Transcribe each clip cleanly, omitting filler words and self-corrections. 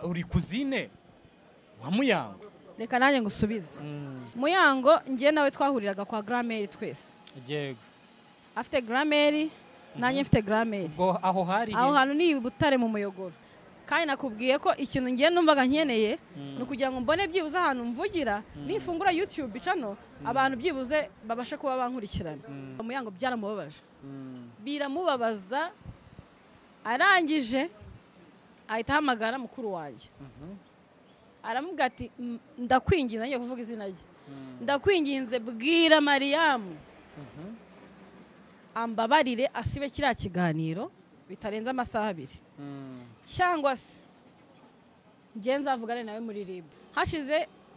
uri kuzine wa Muyango. Reka nanjye ngusubize. Muyango ngiye nawe twahuriraga kwa Grammaire twese. Yego. Afite Grammaire nanjye mfite Grammaire. Ubwo aho hantu ni Butare mu Muyogoro. Kandi nakubwiye ko ikintu ngiye numvaga nkeneye no kugira ngo mbone byibuze ahantu mvugira nifungura YouTube channel abantu byibuze babashe kuba bankurikirana. Muyango byaramubabaje. Biramubabaza arangije ahita hamagara mukuru wanjye. Aramubwira ati ndakwinginze ngiye kuvuga izina rye. Ndakwinginze bwira Mariam. Ambabarire asibe kiriya kiganiro bitarenze amasaha 2. Cyangwa se ngiye nzavugane nawe muri RIB.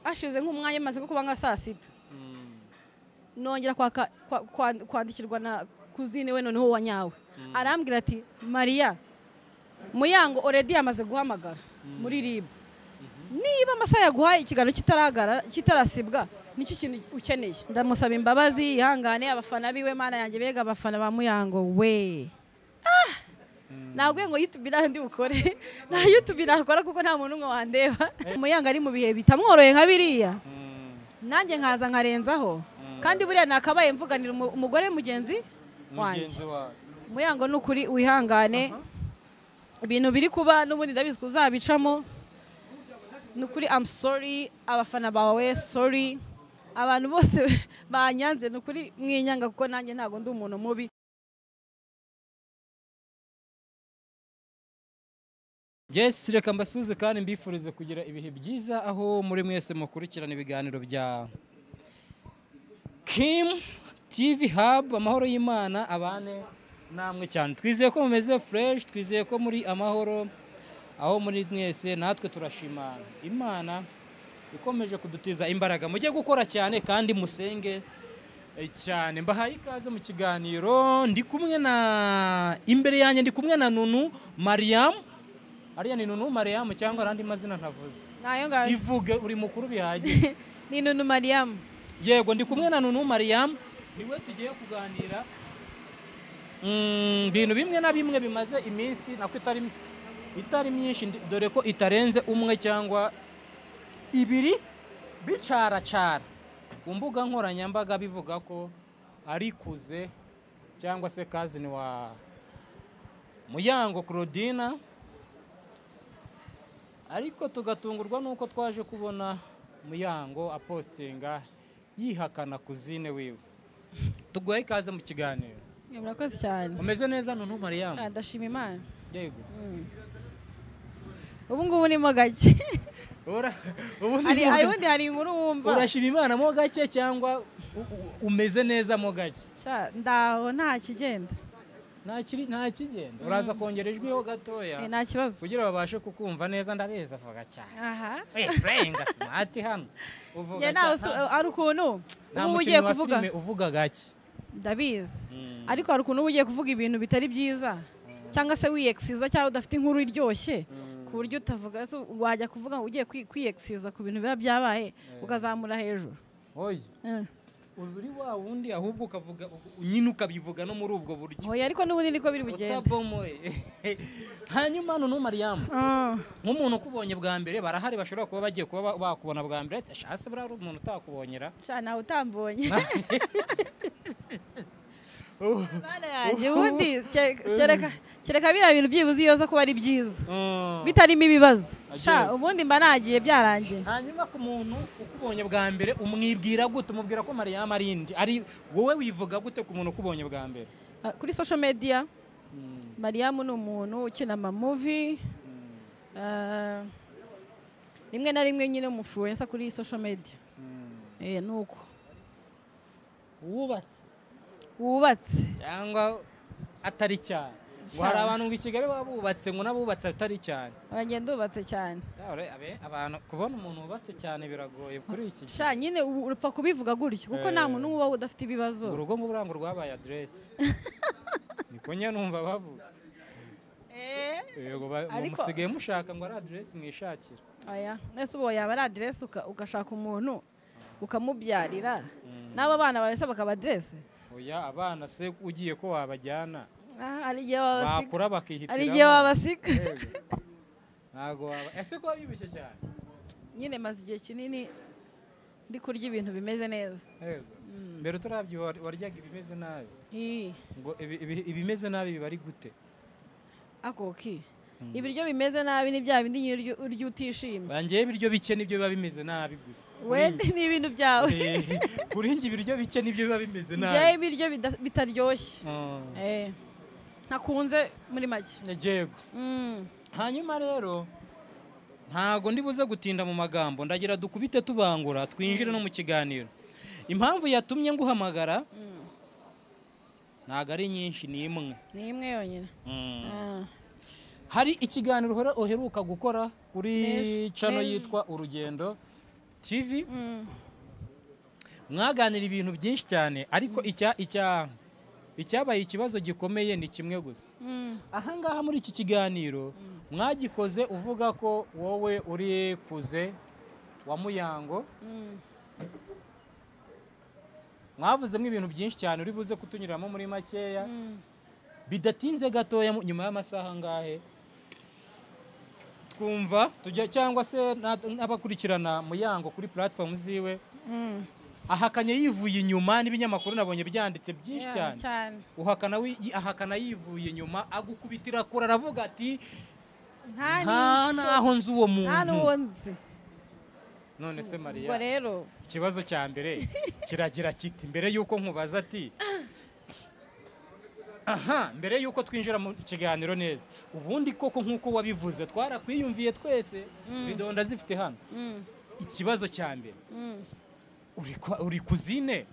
Hashize nk'umwanya maze kuba nka saa 6. Nongera kwandikirwa na kuzine we noneho wanyawe. Arambwira ati Maria Muyango already yamaze guhamagara muri RIB. Niba amasaha yaguhaye ikiganiro kitarasibwa niki kintu ukeneye. Ndamusaba imbabazi ihangane abafana biwe mana yanjye bega abafana ba Muyango we. Nagwe ngo YouTube ndi bukore na YouTube nakora kuko nta muntu umwe wandeba. Muyango ari mu bihe bitamworoye nka biriya. Nanjye nkaza nkarenzaho kandi buriya nakabaye mvuganira umugore mugenzi wanjye. Muyango nukuri wihangane ibintu biri kuba n'ubundi ndabizi kuzabicamo. Nukuri I'm sorry abafana bawe sorry abantu bose banyanze nukuri mwinyanga kuko nanjye ntago ndi umuntu mubi. Yes, reka mbasuze kandi mbifurize kugira ibihe byiza aho muri mwese mukurikirana ibiganiro bya Kim TV Hub. Amahoro y'Imana abane namwe cyane. Twizeye ko mumeze fresh, twizeye ko muri amahoro aho muri mwese. Natwe turashima Imana ikomeje kudutiza imbaraga. Mujye gukora cyane kandi musenge cyane. Mbahaye ikaze mu kiganiro. Ndi kumwe na imbere yanjye ndi kumwe na Nunu Mariam. Ariya ni Nunu Mariam cyangwa arandi mazina ntavuze. Nayo ngaho. Ivuge uri mukuru bihagije. Ni Nunu Mariam. Yego ndi kumwe na Nunu Mariam. Niwe tugiye kuganira bintu bimwe na bimwe bimaze iminsi nako itari myinshi dore ko itarenze umwe cyangwa 2 bicaracara ku mbuga nkoranyambaga bivuga ko ari kuze cyangwa se kazini wa Muyango Claudina. Ariko tugatungurwa nuko twaje kubona Muyango apostinga yihakana kuzine wiwe. Tuguhaye ikaze mu kiganiro. Murakoze cyane. Umeze neza Nunu Mariam? Ndashima Imana. Yego. Ubu ngubu ni mo gake. Ubundi hari inkuru wumva. Urashima Imana mo gake cyangwa umeze neza mo gake? Ndaho nta kigenda. Nta kigenda. Uraza kongera ijwi ho gatoya. Nta kibazo. Kugira babashe kukumva neza ndabeza avuga cyane. Aha. Playing smart hano. Uvuga. Ya nawe ari ukuntu ugiye kuvuga uvuga gake. Ndabizi. Ariko hari ukuntu ugiye kuvuga ibintu bitari byiza cyangwa se wiyexiza cyangwa udafite inkuru iryoshye ku buryo utavuga wajya kuvuga ugiye kwiyexiza ku bintu biba byabaye ukazamura hejuru. Oya. Uzuri wa wundi ahubwo ukavuga nyine ukabivuga no muri ubwo buryo. Oya ariko n'ubundi niko biri bugende. Utabomoye. Hanyuma Nunu Mariam. Nk'umuntu ukubonye bwa mbere barahari bashobora kuba bagiye kuba bakubona bwa mbere ashase bari umuntu utakubonyera. Cyane utambonye. Bana yanjye ubundi kereka bira bintu byibuze yoza kuba ari byiza bitarimo ibibazo ubundi mba nagiye byarangiye. Hanyuma ku muntu ukubonye bwa mbere umwibwira gute? Umubwira ko Mariam ari wowe wivuga gute ku muntu ukubonye bwa mbere? Kuri social media Mariam ni umuntu ukina ama movie rimwe na rimwe nyine umufluencer kuri social media. Nuko wubatse cyangwa atari cyane. Ngo hari abantu ngo i Kigali babubatse ngo nabubatse atari cyane. Abagenda ubatse cyane. Abantu kubona umuntu wubatse cyane biragoye kuri iki gihe. Nyine urupfa kubivuga gutyo kuko nta muntu uba udafite ibibazo. Urugo ngo burango rwabaye address. Niko nyine numva bavuga. Yego musigaye mushaka ngo ari address mwishakira. Aya nese ubo yaba ari address ugashaka umuntu ukamubyarira n'aba bana bawe bakaba address. Oya abana se ugiye ko wabajyana. Ari gihe wabasika. Bakura bakihitiramo. Ari gihe wabasika. ntago waba ese ko wabibishye cyane nyine maze igihe kinini ndi kurya ibintu bimeze neza. yego mbere utarabyo waryaga ibimeze nabi Ii. ngo ibimeze nabi biba ari gute Akoki. Ibiryo bimeze nabi ni bya bindi urya utishimye. bangiye ibiryo bike nibyo biba bimeze nabi gusa Wende ni ibintu byawe. kuri njye ibiryo bike nibyo biba bimeze nabi Njye ibiryo bitaryoshye. Ah. Ntakunze muri make. yego hanyuma rero ntago ndibuze gutinda mu magambo ndagira dukubite tubangura twinjire no mu kiganiro. Impamvu yatumye nguhamagara ntago ari nyinshi ni imwe. Ni imwe yonyine. Hari ikiganiro uheruka gukora kuri channel yitwa Urugendo TV. Mwaganira ibintu byinshi cyane ariko icyabaye ikibazo gikomeye ni kimwe gusa. Aha ngaha muri iki kiganiro mwagikoze uvuga ko wowe uri kuze wa Muyango. Mwavuzemo ibintu byinshi cyane uri buze kutunyuramo muri makeya. Bidatinze gatoya nyuma y'amasaha ngahe twumva tujya cyangwa se n'abakurikirana Muyango kuri platform ziwe ahakanye yivuye inyuma n'ibinyamakuru nabonye byanditse byinshi cyane ahakana yivuye inyuma agukubitira kora aravuga ati nta naho nzi uwo muntu. None se Maria rero ikibazo cya mbere kiragira kiti mbere yuko nkubaza ati mbere yuko twinjira mu kiganiro neza ubundi koko nkuko wabivuze twarakwiyumviye twese video ndazifite hano. Ikibazo cya mbere uri kuzine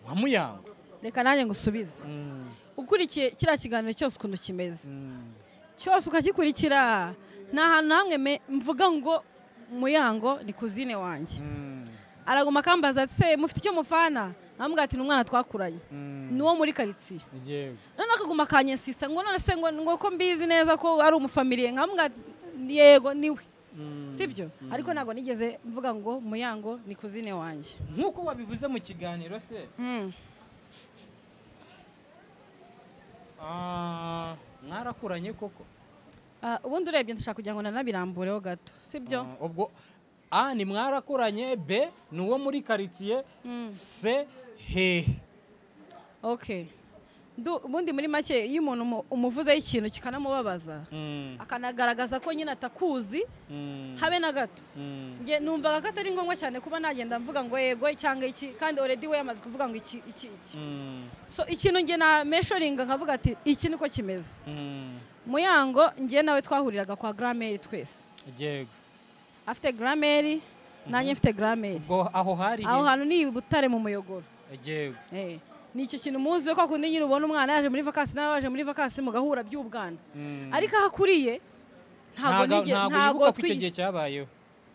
wa Muyango. Reka nanjye ngusubize. Ukurikiye kiriya kiganiro cyose ukuntu kimeze cyose ukagikurikira nta hantu hamwe mvuga ngo Muyango ni kuzine wanjye. Araguma akambaza ati se mufite icyo mufana nambwira ati n'umwana twakuranye nuwo muri quartier. None akaguma kanyensista ngo none se ngo ko mbizi neza ko ari umufamiliye nkambwira ati yego niwe. Sibyo ariko nago nigeze mvuga ngo Muyango ni kuzine wanjye nkuko wabivuze mu kiganiro se. Mwarakuranye koko ubundi urebye ndashaka kugira ngo nanabirambureho gato sibyo. Ubwo ni mwarakuranye B ni uwo muri quartier C he. Okay ubundi muri make iyo umuntu umuvuze ikintu kikanamubabaza akanagaragaza ko nyine atakuzi habe na gato nge numvaga ko atari ngombwa cyane kuba nagenda mvuga ngo yego cyangwa iki kandi already we yamaze kuvuga ngo iki so ikintu nge na measuring nkavuga ati iki niko kimeze. Muyango nge nawe twahuriraga kwa Grammaire twese. Yego afite Grammaire nanjye mfite Grammaire. Aho hantu ni Butare mu Muyogoro. Yego ni icyo kintu muzi ko kundi nyine ubona umwana yaje muri vacances nawe waje muri vacances mugahura by'ubwana ariko ahakuriye ntago twigiye cyabayeho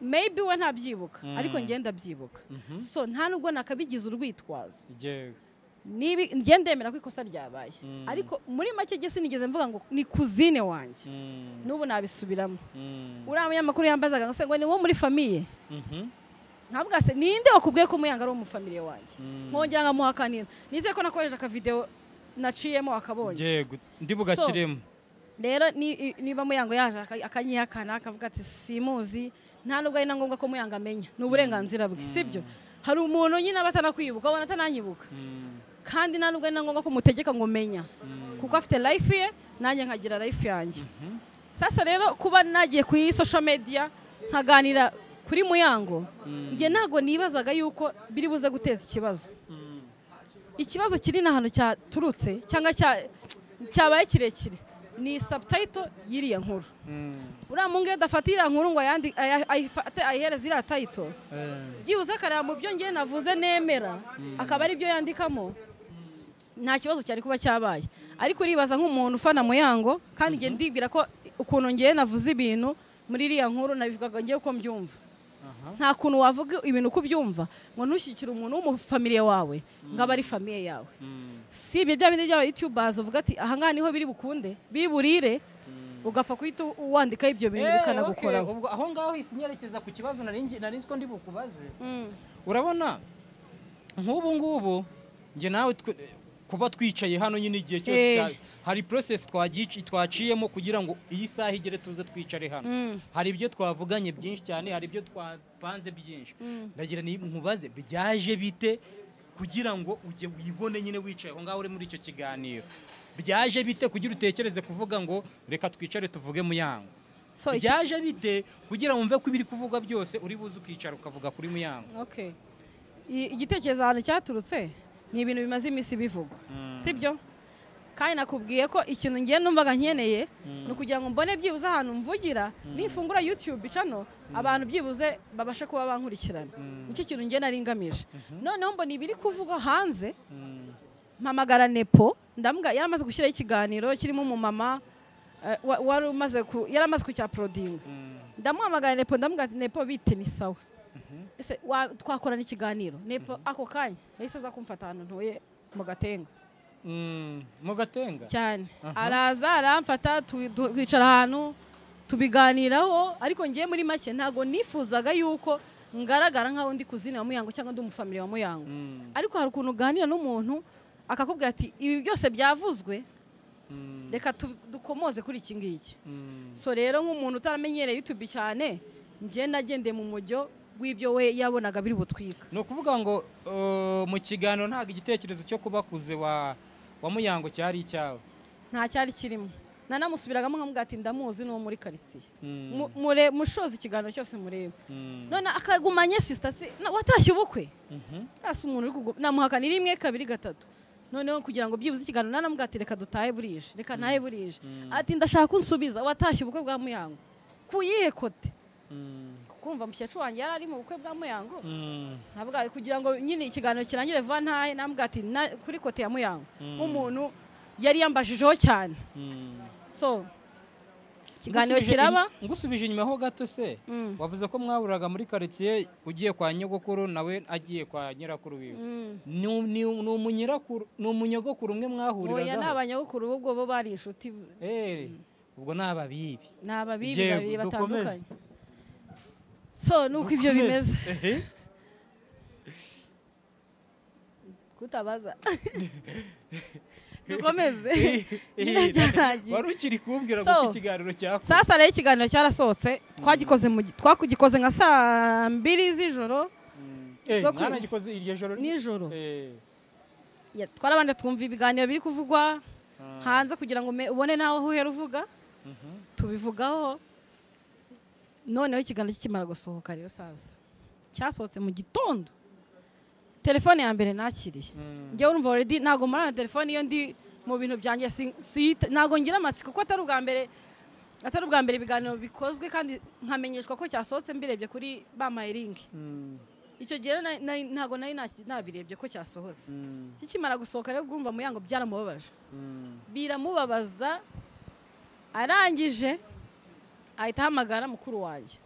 maybe we ntabyibuka ariko ngenda byibuka so nta nubwo nakabigize urwitwazo. Nibi ngendemera ko ikosa ryabaye ariko muri make gese nigeze mvuga ngo ni kuzine wanjye nubu nabisubiramo. Uriya munyamakuru yambazaga ngo se ngo ni wo muri famille ntabwo se ninde wakubwiye ko Muyango ari umufamiliye wanjye nkongera ngamuhakanira nize ko nakoresha aka video naciyemo akabonye. Yego ndi bugashiremo rero niba Muyango yaje akanyihakana akavuga ati simuzi nta nubwo ari ngombwa ko Muyango amenya n'uburenganzira bwe sibyo. Hari umuntu nyine abatanakwibuka abona atananyibuka kandi nta nubwo ari ngombwa ko mutegeka ngo menya kuko afite life ye nanjye nkagira life yanjye. Sasa rero kuba nagiye ku social media nkaganira kuri Muyango nge ntago nibazaga yuko biri buze guteza ikibazo kiri n'ahantu cyaturutse cyangwa cyabaye kirekire ni subtitle yiriya nkuru. Uriya mungu yadafatira nkuru ngo ayihereza iriya title byibuze akareba mu byo nge navuze nemera akaba ari byo yandikamo nta kibazo cyari kuba cyabaye. Ariko uribaza nk'umuntu ufana Muyango kandi nge ndibwira ko ukuntu nge navuze ibintu muri iriya nkuru nabivugaga nge uko mbyumva. Nta kuntu wavuga ibintu uko byumva ngo ntushyikire umuntu w'umufamiliye wawe ngo abe ari famiye yawe. Si ibyo bya bindi by'aba YouTubers uvuga ati aha ngaha niho biri bukunde biburire ugapfa kuhita wandika ibyo bintu bikanagukoraho. Ubwo aho ngaho isinyerekeza ku kibazo nari ko ndi bukubaze. Urabona nk'ubu ngubu nge nawe kuba twicaye hano nyine igihe cyose hari process twaciyemo kugira ngo iyi saha igere tuze twicare hano. Hari ibyo twavuganye byinshi cyane, hari ibyo twapanze byinshi. Ndagira ni nkubaze byaje bite kugira ngo ujye wibone nyine wicaye aho ngaho uri muri icyo kiganiro. Byaje bite kugira utekereze kuvuga ngo reka twicare tuvuge Muyango? Byaje bite kugira wumve ko ibiri kuvuga byose uri buze ukicara ukavuga kuri Muyango? Okay. Igitekerezo ahantu cyaturutse ni ibintu bimaze iminsi bivugwa, sibyo? Kandi nakubwiye ko ikintu ngiye numvaga nkeneye no kugira ngo mbone byibuze ahantu mvugira nifungura YouTube channel abantu byibuze babashe kuba bankurikirana. Nicyo kintu ngiye nari ngamije. Noneho mbona ibiri kuvuga hanze, mpamagara Nepo, yaramaze gushyiraho ikiganiro kirimo umumama yaramaze kucya proding. Ndamuhamagara Nepo, ndamubwira ati Nepo bite ni sawa. Ese twakorana ikiganiro. Nepo ako kanya yahise aza kumfata ahantu ntuye mu Gatenga. Mu Gatenga cyane. Araza aramfata twicara ahantu tubiganiraho, ariko ngiye muri make ntago nifuzaga yuko ngaragara nkaho ndi kuzina wa Muyango cyangwa ndi umufamily wa Muyango. Ariko hari ukuntu uganira n'umuntu akakubwira ati ibi byose byavuzwe, reka dukomoze kuri iki ngiki. So rero nk'umuntu utaramenyereye YouTube cyane, ngiye nagendeye mu mujyo w'ibyo we yabonaga biri butwika. No kuvuga ngo mu kiganiro ntago igitekerezo cyo kubakuze wa Muyango cyari icyawe? Nta cyari kirimo. Nanamusubiragamo nkamubwira ati ndamuzi no muri quartier. Mushoza ikiganiro cyose mureba. None akagumanye sister watashye ubukwe. Asa umuntu namuhakanira rimwe kabiri gatatu. Noneho kugira ngo byibuze ikiganiro nanamubwira ati reka dutahe burije, reka ntahe burije. Ati ndashaka kunsubiza watashye ubukwe bwa Muyango. Kuyihe kote? Kumva mukecuru wanjye yari ari mu bukwe bwa Muyango. Ntabwo kugira ngo nyine ikiganiro kirangire vuba ntahe, namubwira ati kuri kote ya Muyango. Umuntu yari yambajijeho cyane. So ikiganiro kiraba ngusubije inyuma ho gato se. Wavuze ko mwaburaga muri quartier ugiye kwa nyogokuru nawe agiye kwa nyirakuru wiwe. Ni umunyogokuru umwe mwahuriraga? Oya n'abanyogokuru ubwo bo bari inshuti. Ubwo nababibi. Nababibi babiri batandukanye. So nuko ibyo bimeze. Kutabaza. Dukomeze. Wari ukiri kumbwira ko ikiganiro cyako. Sasa rero ikiganiro cyarasohotse, twagikoze nka saa 2 z'ijoro. Mwana gikoze iryo joro nijoro. Twarabanje twumva ibiganiro biri kuvugwa hanze kugira ngo ubone naho uhera uvuga. Tubivugaho. Noneho ikiganiro kikimara gusohoka rero sasa cyasohotse mu gitondo, telefone ya mbere nakiriye ngiye urumva already nago marana telefone iyo ndi mu bintu byanjye nago ngira amatsiko ko atari ubwa mbere ibiganiro bikozwe kandi nkamenyeshwa ko cyasohotse mbirebye kuri bamayiring. Icyo gihe nago nari nabirebye ko cyasohotse. Kikimara gusohoka rero urumva Muyango byaramubabaje, biramubabaza. Arangije ahita hamagara mukuru wanjye,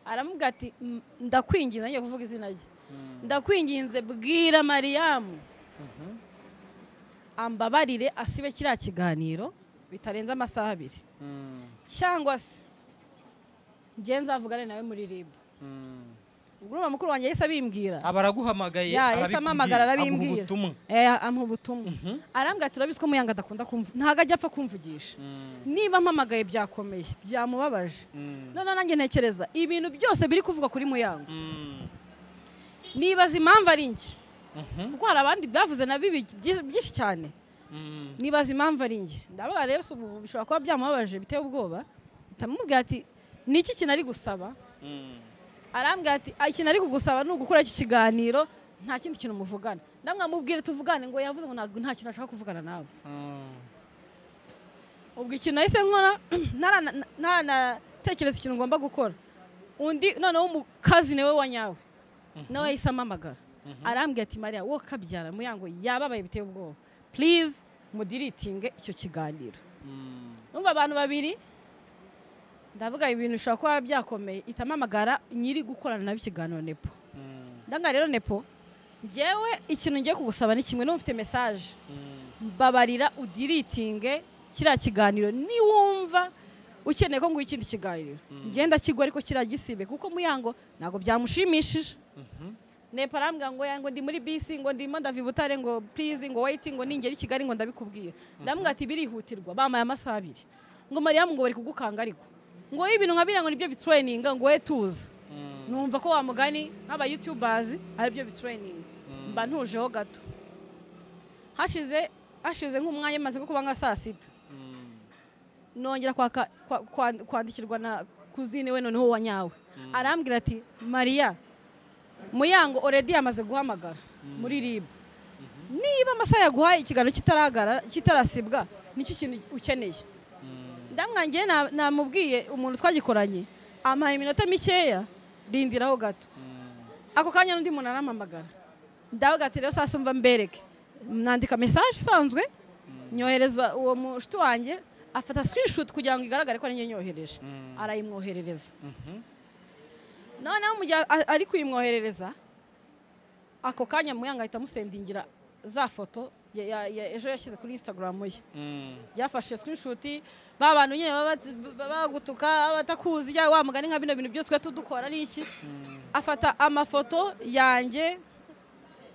aramubwira ati ndakwinginze, ngiye kuvuga izina rye, ndakwinginze bwira Mariyamu ambabarire asibe kiriya kiganiro bitarenze amasaha 2, cyangwa se ngiye nzavugane nawe muri RIB. Ubwo mukuru wanjye yahise abimbwira, abaraguhamagaye yahise amamagara arabimbwira, amuha ubutumwa. Arambwira ati urabizi ko Muyango adakunda kumva, ntago ajya apfa kumvugisha. Niba mpamagaye byakomeye byamubabaje. None nanjye ntekereza ibintu byose biri kuvuga kuri Muyango, nibaza impamvu ari njye, kuko hari abandi bavuze na bibi byinshi cyane. Nibaza impamvu ari njye. Ndavuga rero bishobora kuba byamubabaje biteye ubwoba. Itamubwira ati niki kinari gusaba. Arambwira ati ikintu ari kugusaba ni ugukora iki kiganiro, nta kindi kintu muvugana. Ndamwamubwira tuvugane ngo yavuze ngo nta kintu ashaka kuvugana nawe. Ubwo ikintu nahise nkora naratekereza ikintu ngomba gukora. Undi noneho umukazi nawe wanyawe nawe yahise amamagara. Arambwira ati Maria wo kabyara Muyango yababaye biteye ubwoba, please mudiritinge icyo kiganiro. Numva abantu babiri ndavuga ibintu bishobora kuba byakomeye, itamamagara nyiri gukorana nabi ikiganiro Nepo. Ndanga rero Nepo, ngewe ikintu ngiye kugusaba ni kimwe, n'ufite message mbabarira udiritinge kiriya kiganiro. Ni wumva ukeneye ko ngo ikindi kiganiro ngenda kigwa ariko kiragisibe, kuko Muyango nago byamushimishije. nepa arambwira ngo ndi muri bisi ngo ndimo ndava i Butare ngo please ngo wait ngo ningera i Kigali ngo ndabikubwiye ndamubwira ati birihutirwa bamaye amasaha 2 ngo Mariam ngo bari kugukanga ariko ngo ibintu nkabira ngo nibyo bitraining ngo we tuza numva ko wa mugani nk'aba YouTubers ari byo bitraining mba ntujeho gato hashize nk'umwanya maze kuba nka saa 6 nongera kwandikirwa na kuzine we noneho wanyawe arambwira ati Maria Muyango already yamaze guhamagara muri RIB niba amasaha yaguhaye ikiganiro kitarasibwa nicyo kintu ukeneye ndamwangiye namubwiye umuntu twagikoranye amaye iminota mikeya rindiraho gato ako kanya n'undi muntu arampamagara ndavuga ati rero sasa umva mbereke nandika message isanzwe nyohereza uwo mushiti wanjye afata screenshot kugira ngo igaragare ko ari njye nyohereje arayimwoherereza noneho mu gihe ari kuyimwoherereza ako kanya Muyango ahita amusendingira za foto ejo yashyize kuri Instagram ye yafashe screenshot babantu nyine bagutuka batakuzi ya wa mugani nka bino bintu byose twe tudukora n'iki afata amafoto yanjye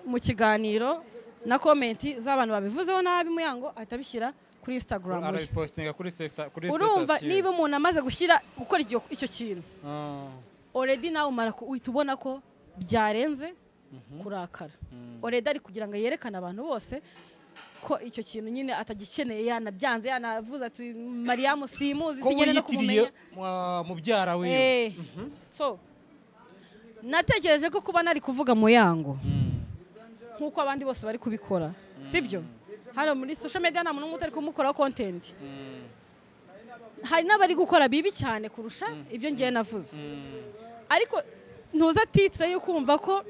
mu kiganiro na comment z'abantu babivuzeho nabi Muyango ahita bishyira kuri Instagram arabipostinga kuri urumva niba umuntu amaze gukora icyo kintu already nawe umara uhita ubona ko byarenze kurakara already ari kugira ngo yerekane abantu bose ko icyo kintu nyine atagikeneye yanabyanze yanavuze ati Mariam simuzi sinyene no kumumenya mubyara we so natekereje ko kuba nari kuvuga Muyango nkuko abandi bose bari kubikora sibyo hano muri social media nta muntu utari kumukora content hari n'abari gukora bibi cyane kurusha ibyo ngiye navuze ariko ntuza titre yo kumva ko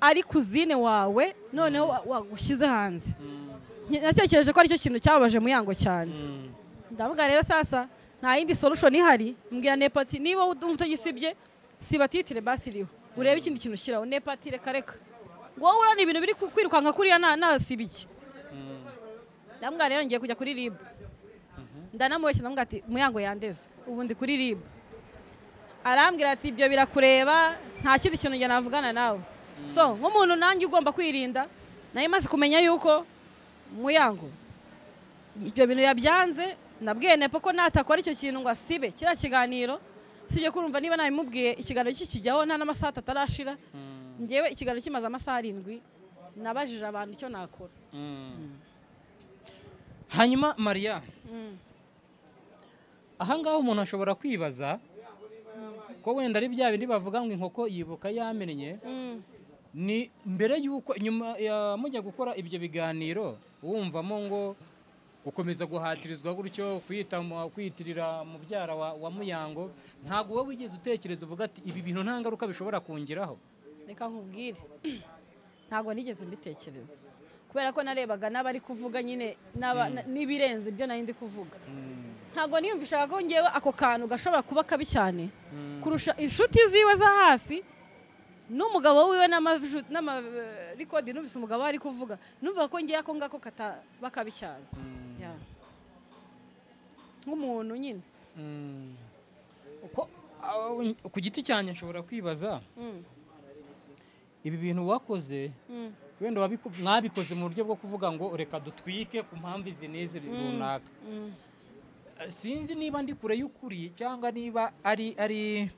ari kuzine wawe noneho wagushyize hanze natekereje ko ari cyo kintu cyababaje Muyango cyane ndavuga rero sasa nta yindi solution ihari mbwira Nepati niba umva utagisibye siba titre basiriho urebe ikindi kintu ushyiraho Nepati reka wowe urana ibintu biri kwirukanka kuriya nasibiki ndambwa rero ngiye kujya kuri RIB ndanamubeshya ndambwa ati Muyango yandeze ubundi kuri RIB arambwira ati ibyo birakureba nta kindi kintu njye navugana nawe so nk'umuntu nanjye ugomba kwirinda nayo maze kumenya yuko Muyango ibyo bintu yabyanze nabwiye Nepo ko natakora icyo kintu ngo asibe kiriya kiganiro sibyo kurumva niba nabimubwiye ikiganiro kijyaho nta n'amasaha atarashira ngewe ikiganiro kimaze amasaha 7 nabajije abantu icyo nakora hanyuma Maria ahangaho umuntu ashobora kwibaza ko wenda ari bya bindi bavuga ngo inkoko yibuka yamenye ni mbere yuko nyuma mujya gukora ibyo biganiro wumvamo ngo gukomeza guhatirizwa gutyo kwiyitirira mubyara wa Muyango ntago wowe wigeze utekereza uvuga ati ibi bintu nta ngaruka bishobora kungiraho reka nkubwire ntago nigeze mbitekereza kubera ko narebaga n'abari kuvuga nyine nibirenze ibyo nari ndi kuvuga ntago niyumvishaga ko ngewe ako kantu gashobora kuba kabi cyane kurusha inshuti ziwe za hafi n'umugabo wiwe n'amarikodi numvise umugabo ari kuvuga numva ko ngewe ako ngako kataba kabi cyane nk'umuntu nyine ku giti cyanjye nshobora kwibaza ibi bintu wakoze wenda mwabikoze mu buryo bwo kuvuga ngo reka dutwike ku mpamvu izi n'izi runaka sinzi niba ndi kure y'ukuri cyangwa niba ari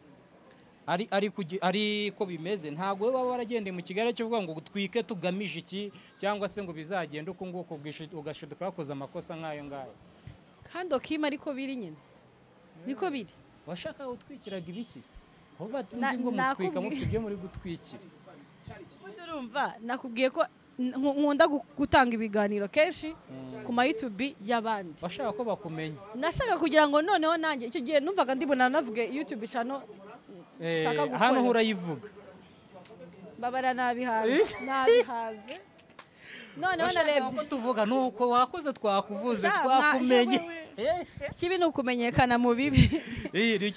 ko bimeze ntabwo we waba waragendeye mu Kigali cyo kuvuga ngo gutwike tugamije iki cyangwa se ngo bizagende uko nguko ugashiduka wakoze amakosa nk'ayo ngayo kandi okima ariko biri nyine niko biri washaka gutwikiraga ibikise aho batunze ngo mutwika mufite ibyo muri gutwikira urumva nakubwiye ko nkunda gutanga ibiganiro kenshi ku ma YouTube y'abandi bashaka ko bakumenya nashaka kugira ngo noneho nanjye icyo gihe numvaga ndibona navuge YouTube channel hano hurayivuga babara nabihaze noneho narebye ko tuvuga nuko wakoze twakuvuze twakumenye kibi nukumenyekana mu bibi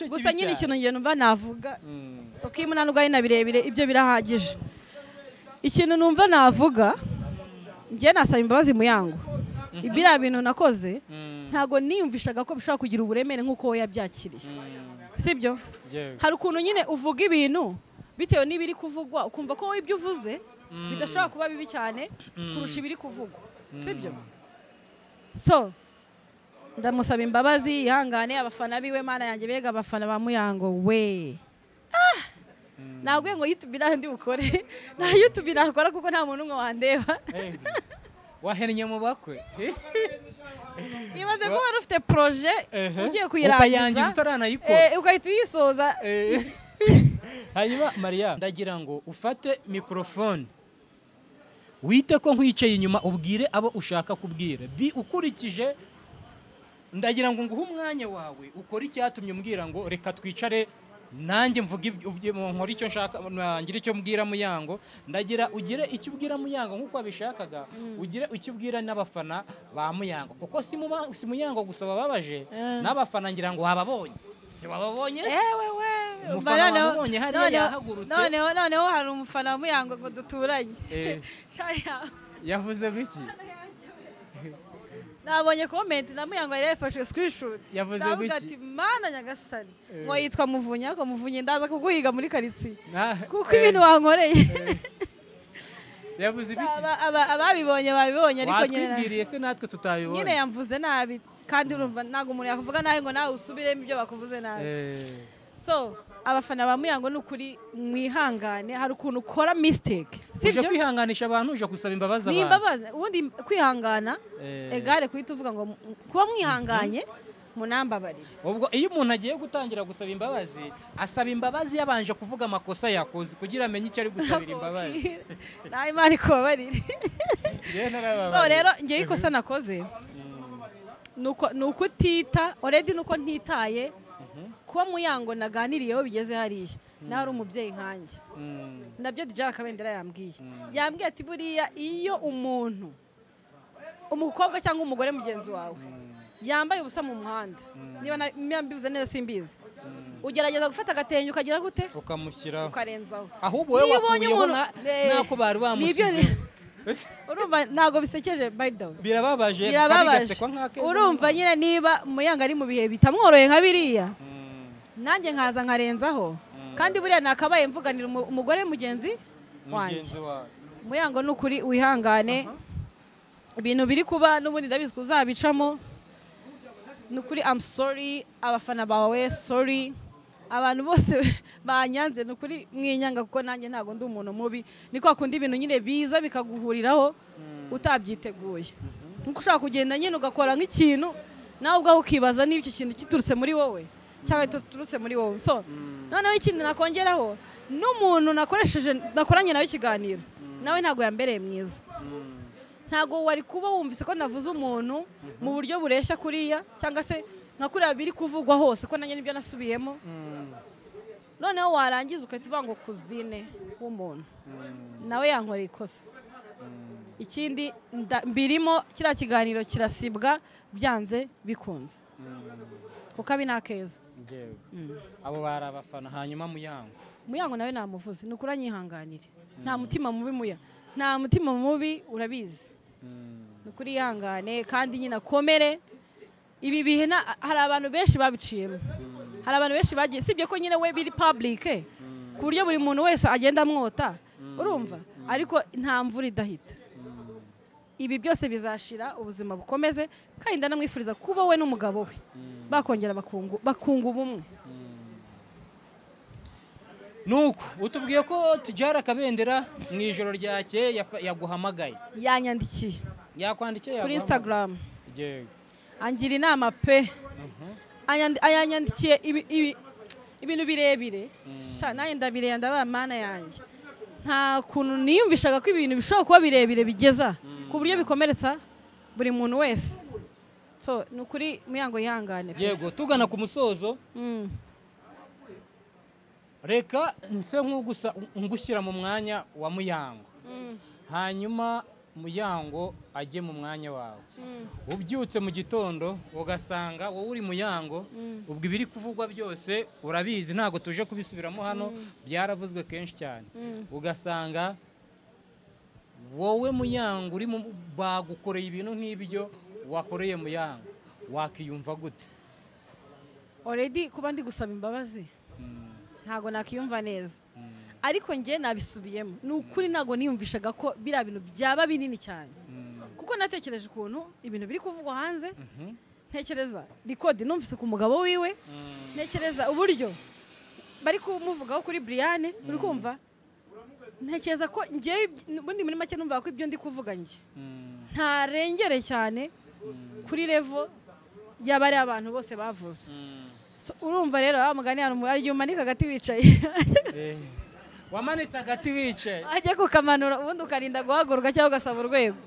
gusa nyine ikintu ngiye numva navuga ukimunanurwa na birebire ibyo birahagije ikintu numva navuga ngiye nasaba imbabazi Muyango ibira bintu nakoze ntago niyumvishaga ko bishobora kugira uburemere nkuko yabyakiriye sibyo hari ukuntu nyine uvuga ibintu bitewe n'ibiri kuvugwa ukumva ko wowe ibyo uvuze bidashobora kuba bibi cyane kurusha ibiri kuvugwa sibyo so ndamusaba imbabazi ihangane abafana biwe mana yanjye bega abafana ba Muyango we ntabwo ngo YouTube ndi bukore nta YouTube nakora kuko nta muntu umwe wandeba wahennye mu bakwe ibaze ko wari ufite projet ugiye kuyirangiza ukayangiza utaranayikora ugahita uyisoza hanyuma Maria ndagira ngo ufate microphone wite ko nkwicaye inyuma ubwire abo ushaka kubwira ukurikije ndagira ngo nguhe umwanya wawe ukora icyatumye umbwira ngo reka twicare nanjye mvuga nkora icyo nshaka ngira icyo mbwira Muyango ndagira ugire icyo ubwira Muyango nkuko abishakaga ugire icyo ubwira n'abafana ba Muyango kuko si Muyango gusa bababaje n'abafana ngira ngo wababonye si wababonye we umufana wabonye hariya yahagurutse noneho hari umufana wa Muyango ngo duturanye yavuze biki nabonye comment na Muyango yari yafashe screenshot yavuze biki ati mana nyagasani ngo yitwa Muvunyi ariko Muvunyi ndaza kuguhiga muri karitsiye kuko ibintu wankoreye yavuze biki ababibonye babibonye ariko nyine watwibwiriye se natwe tutabibonye nyine yamvuze nabi kandi urumva ntago umuntu yakuvuga nabi ngo nawe usubiremo ibyo bakuvuze nabi so abafana ba Muyango n'ukuri mwihangane hari ukuntu ukora mistake uje kwihanganisha abantu uje gusaba imbabazi abantu imbabazi ubundi kwihangana egare kuhita uvuga ngo kuba mwihanganye munambabarire ubwo iyo umuntu agiye gutangira gusaba imbabazi asaba imbabazi yabanje kuvuga amakosa yakoze kugira amenye icyo ari gusabira imbabazi nawe Imana ikubabarire so rero ngiye ikosa nakoze nuko utita already nuko ntitaye kuba Muyango naganiriyeho bigeze hariya nawe ari umubyeyi nkanjye nabyo Djara Kabendera yambwiye ati buriya iyo umukobwa cyangwa umugore mugenzi wawe yambaye ubusa mu muhanda niba mbivuze neza simbizi ugerageza gufata agatenge ukagira gute ukamushyiraho ukarenzaho ahubwo wowe wakuyeho nako bari bamushyize urumva ntago bisekeje by the way birababaje urumva nyine niba Muyango ari mu bihe bitamworoye nka biriya nanjye nkaza nkarenzaho kandi buriya nakabaye mvuganira umugore mugenzi wanjye Muyango n'ukuri wihangane ibintu biri kuba n'ubundi ndabizi kuzabicamo n'ukuri I'm sorry abafana bawe sorry abantu bose banyanze n'ukuri mwinyanga kuko nanjye ntago ndi umuntu mubi niko akunda ibintu nyine biza bikaguhuriraho utabyiteguye nkuko ushaka kugenda nyine ugakora nk'ikintu nawe ubwaho ukibaza niba icyo kintu kiturutse muri wowe cyangwa tuturutse muri wowe so noneho ikindi nakongeraho n'umuntu nakoranye nawe ikiganiro nawe ntago yambereye mwiza ntago wari kuba wumvise ko navuze umuntu mu buryo bureshya kuriya cyangwa se nka kuriya biri kuvugwa hose ko nanjye nibyo nasubiyemo noneho warangiza ugahita uvuga ngo kuzine w'umuntu nawe yankoreye ikosa ikindi mbirimo kiriya kiganiro kirasibwa byanze bikunze kuko abi nakeza abo bari abafana hanyuma Muyango nawe namuvuze nukuri anyihanganire nta mutima mubi nta mutima mubi urabizi nukuri yihangane kandi nyine akomere ibi bihe hari abantu benshi babiciyemo hari abantu benshi bagiye sibye ko nyine we biri public ku buryo buri muntu wese agenda amwota urumva ariko nta mvura idahita ibi byose bizashira ubuzima bukomeze kandi ndanamwifuriza kuba we n'umugabo we bakongera bakunga ubumwe nuko utubwiye ko Djara Kabendera mu ijoro ryakeye yaguhamagaye yanyandikiye yakwandikiye kuri Instagram angira inama pe ayanyandikiye ibintu birebire nanjye ndabireba ndaba mana yanjye nta kuntu niyumvishaga ko ibintu bishobora kuba birebire bigeza ku buryo bikomeretsa buri muntu wese so nukuri Muyango yihangane yego tugana ku musozo reka nse nk'ugusa ngushyira mu mwanya wa Muyango hanyuma Muyango ajye mu mwanya wawe ubyutse mu gitondo ugasanga wowe uri Muyango ubwo ibiri kuvugwa byose urabizi ntago tuje kubisubiramo hano byaravuzwe kenshi cyane ugasanga wowe Muyango uri bagukoreye ibintu nk'ibyo wakoreye Muyango wakiyumva gute already kuba ndi gusaba imbabazi ntago nakiyumva neza ariko njye nabisubiyemo ni ukuri ntabwo niyumvishaga ko biriya bintu byaba binini cyane kuko natekereje ukuntu ibintu biri kuvugwa hanze ntekereza rikodi numvise ku mugabo wiwe ntekereza uburyo bari kumuvugaho kuri Brian uri kumva ntekereza ko njye ubundi muri make numva ko ibyo ndi kuvuga njye ntarengere cyane kuri level y'abari abantu bose bavuze urumva rero mugani ari umanika agati wicaye wamanitse agati wicaye ajya kukamanura ubundi ukarinda guhaguruka cyangwa ugasaba urwego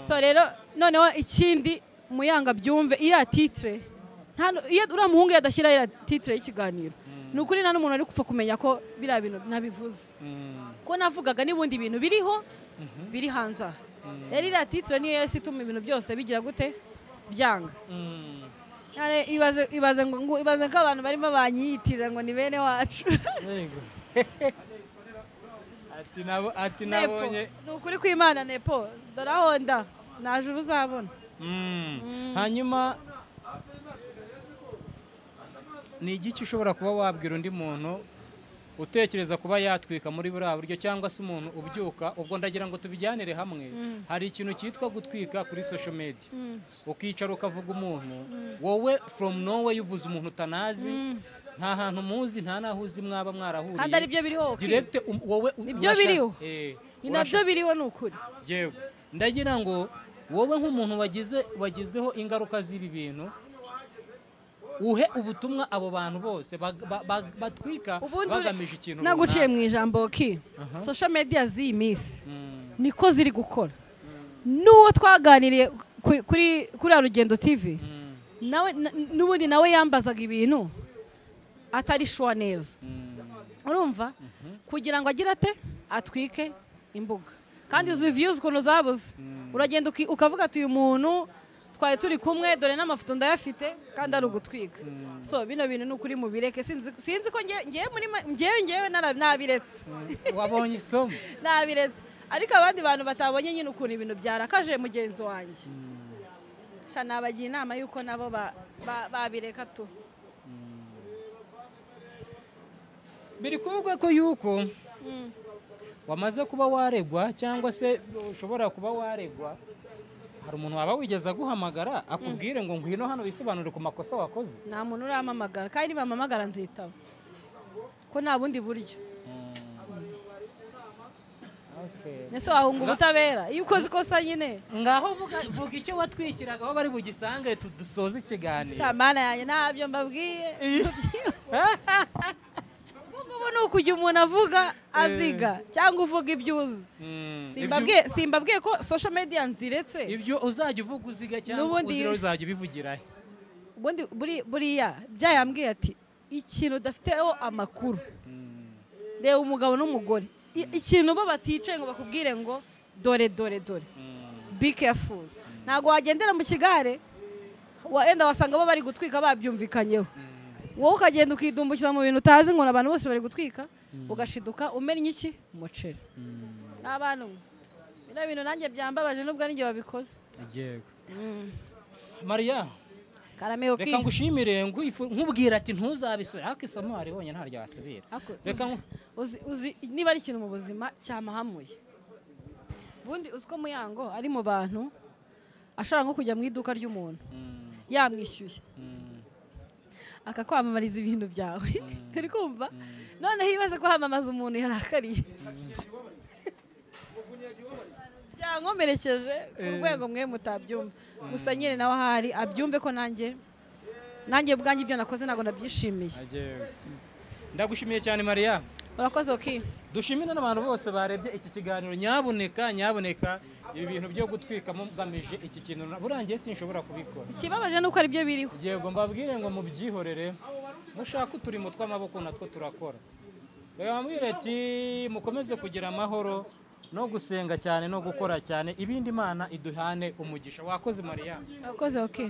so rero noneho ikindi muyanga byumve iriya titre iyo uriya muhungu yadashyira iriya titre y'ikiganiro ni ukuri nta n'umuntu ari gupfa kumenya ko biriya bintu nabivuze ko navugaga n'ubundi bintu biriho biri hanze aha rero iriya titre niyo yose ituma ibintu byose bigira gute byanga ibaze ko abantu barimo banyiyitirira ngo ni bene wacu ati nabonye ni ukuri kw'Imana Nepo dore aho nta juru uzabona hanyuma ni igiki ushobora kuba wabwira undi muntu utekereza kuba yatwika muri buriya buryo cyangwa se umuntu ubyuka ubwo ndagira ngo tubijyanire hamwe hari ikintu cyitwa gutwika kuri social media ukicara ukavuga umuntu wowe from nowhere uvuze umuntu utanazi nta hantu muzi nta naho uzi mwaba mwarahuriye kandi ari byo biriho direct wowe nibyo biriho ni nabyo biriho ni ukuri yewe ndagira ngo wowe nk'umuntu wagizweho ingaruka z'ibi bintu uhe ubutumwa abo bantu bose batwika bagamije ikintu naguciye mu ijambo ki social media z'iyi minsi niko ziri gukora n'uwo twaganiriye kuri Rugendo TV n'ubundi nawe yambazaga ibintu atari shuwa neza urumva kugira ngo agire ate atwike imbuga kandi izo views ukuntu zabuze uragenda ukavuga ati uyu muntu twari turi kumwe dore n'amafoto ndayafite kandi ari ugutwika so bino bintu ni ukuri mubireke sinzi ko ngewe nabiretse wabonye isomo nabiretse ariko abandi bantu batabonye nyine ukuntu ibintu byarakaje mugenzi wanjye nabagira inama y'uko nabo babireka tu biri kuvugwa ko yuko wamaze kuba waregwa cyangwa se ushobora kuba waregwa hari umuntu waba wigeze aguhamagara akubwire ngo ngwino hano wisobanure ku makosa wakoze nta muntu uramamagara kandi nibampamagara nzitaba ko nta bundi buryo nese wahunga ubutabera iyo ukoze ikosa nyine ngaho vuga icyo watwikiraga aho bari bugisange dusoze ikiganiro shamana yanjye ntabyo mbabwiye ubu ni ukujya umuntu avuga aziga cyangwa uvuga ibyo uzi simbabwiye ko social media nziretse ibyo uzajya uvuga uziga cyangwa uzira uzajya ubivugira ubundi buriya byayambwiye ati ikintu udafiteho amakuru reba umugabo n'umugore ikintu bo baticaye ngo bakubwire ngo dore be careful ntabwo wagendera mu kigare wenda wasanga bo bari gutwika babyumvikanyeho wowe ukagenda ukidumbukiza mu bintu utazi ngo abantu bose bari gutwika ugashiduka umenya iki umuceri n'abantu bino bintu nanjye byambabaje nubwo ari njye wabikoze Maria reka ngushimire nkubwira ati ntuzabisubire ariko isomo waribonye ntaryo wasubira uzi niba ari ikintu mu buzima cyamahamuye ubundi uzi ko Muyango ari mu bantu ashobora nko kujya mu iduka ry'umuntu yamwishyuye akakwamamariza ibintu byawe uri kumva noneho ibaze ko hamamaza umuntu yarakariye byankomerekeje ku rwego mwe mutabyumva gusa nyine nawe ahari abyumve ko nanjye ubwanjye ibyo nakoze ntabwo nabyishimiye ndagushimiye cyane Maria urakoze oki dushimira n'abantu bose barebye iki kiganiro nyabuneka ibi bintu byo gutwika mugamije iki kintu burangiye sinshobora kubikora ikibabaje nuko ari byo biriho yego mbabwire ngo mubyihorere mushaka uturimo tw'amaboko natwo turakora reba mbwire ati mukomeze kugira amahoro no gusenga cyane no gukora cyane ibindi Imana iduhane umugisha wakoze Maria urakoze oki